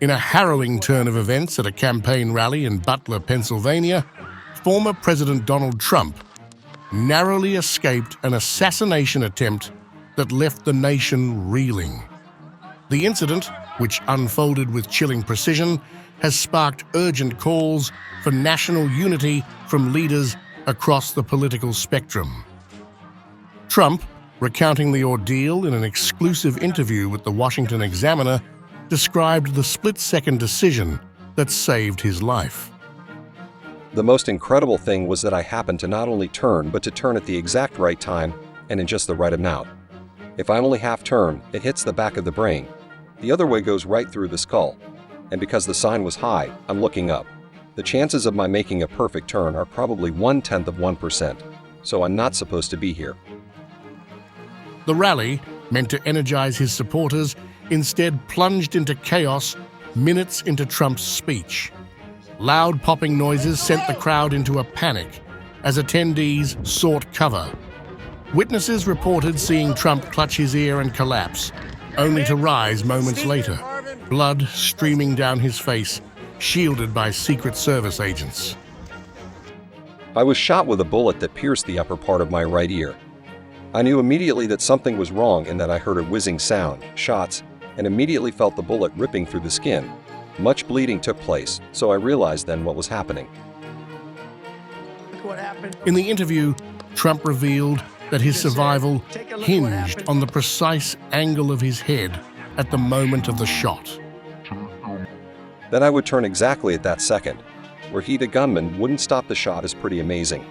In a harrowing turn of events at a campaign rally in Butler, Pennsylvania, former President Donald Trump narrowly escaped an assassination attempt that left the nation reeling. The incident, which unfolded with chilling precision, has sparked urgent calls for national unity from leaders across the political spectrum. Trump, recounting the ordeal in an exclusive interview with the Washington Examiner, described the split-second decision that saved his life. The most incredible thing was that I happened to not only turn, but to turn at the exact right time and in just the right amount. If I only half turn, it hits the back of the brain. The other way goes right through the skull. And because the sign was high, I'm looking up. The chances of my making a perfect turn are probably 1/10 of 1%, so I'm not supposed to be here. The rally, meant to energize his supporters, instead plunged into chaos minutes into Trump's speech. Loud popping noises sent the crowd into a panic as attendees sought cover. Witnesses reported seeing Trump clutch his ear and collapse, only to rise moments later, blood streaming down his face, shielded by Secret Service agents. I was shot with a bullet that pierced the upper part of my right ear. I knew immediately that something was wrong in that I heard a whizzing sound, shots, and immediately felt the bullet ripping through the skin. Much bleeding took place, so I realized then what was happening. In the interview, Trump revealed that his survival hinged on the precise angle of his head at the moment of the shot. That I would turn exactly at that second, where he, the gunman, wouldn't stop the shot is pretty amazing.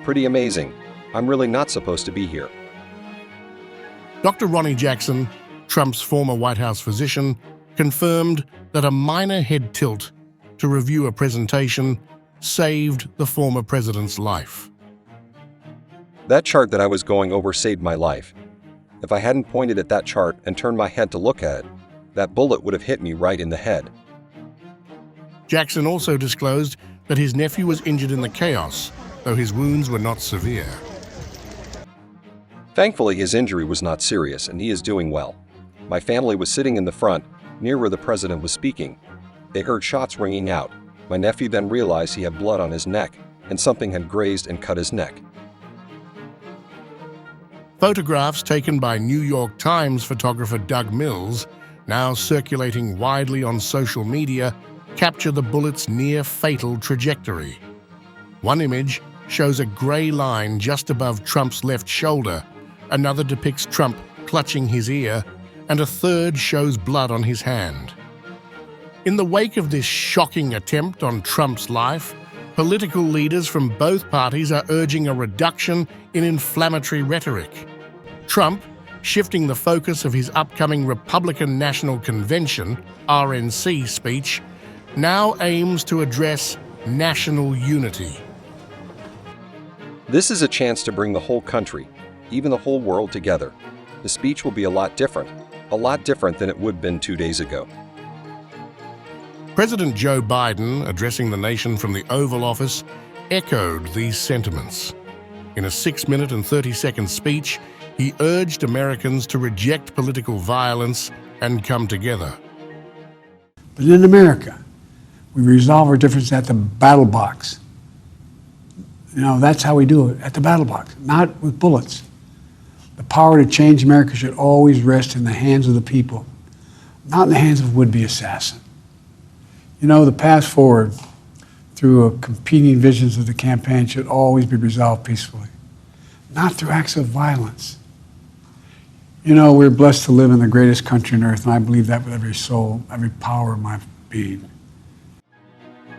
Pretty amazing. I'm really not supposed to be here. Dr. Ronnie Jackson, Trump's former White House physician, confirmed that a minor head tilt to review a presentation saved the former president's life. That chart that I was going over saved my life. If I hadn't pointed at that chart and turned my head to look at it, that bullet would have hit me right in the head. Jackson also disclosed that his nephew was injured in the chaos, though his wounds were not severe. Thankfully, his injury was not serious and he is doing well. My family was sitting in the front, near where the president was speaking. They heard shots ringing out. My nephew then realized he had blood on his neck and something had grazed and cut his neck. Photographs taken by New York Times photographer Doug Mills, now circulating widely on social media, capture the bullet's near-fatal trajectory. One image shows a gray line just above Trump's left shoulder, another depicts Trump clutching his ear, and a third shows blood on his hand. In the wake of this shocking attempt on Trump's life, political leaders from both parties are urging a reduction in inflammatory rhetoric. Trump, shifting the focus of his upcoming Republican National Convention, RNC speech, now aims to address national unity. This is a chance to bring the whole country, even the whole world together. The speech will be a lot different than it would have been 2 days ago. President Joe Biden, addressing the nation from the Oval Office, echoed these sentiments. In a 6-minute and 30-second speech, he urged Americans to reject political violence and come together. But in America, we resolve our differences at the battle box. You know, that's how we do it, at the battle box, not with bullets. The power to change America should always rest in the hands of the people, not in the hands of a would-be assassin. You know, the path forward through competing visions of the campaign should always be resolved peacefully, not through acts of violence. You know, we're blessed to live in the greatest country on earth, and I believe that with every soul, every power of my being.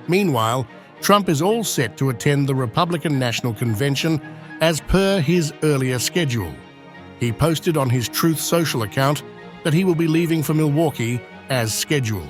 Meanwhile, Trump is all set to attend the Republican National Convention as per his earlier schedule. He posted on his Truth Social account that he will be leaving for Milwaukee as scheduled.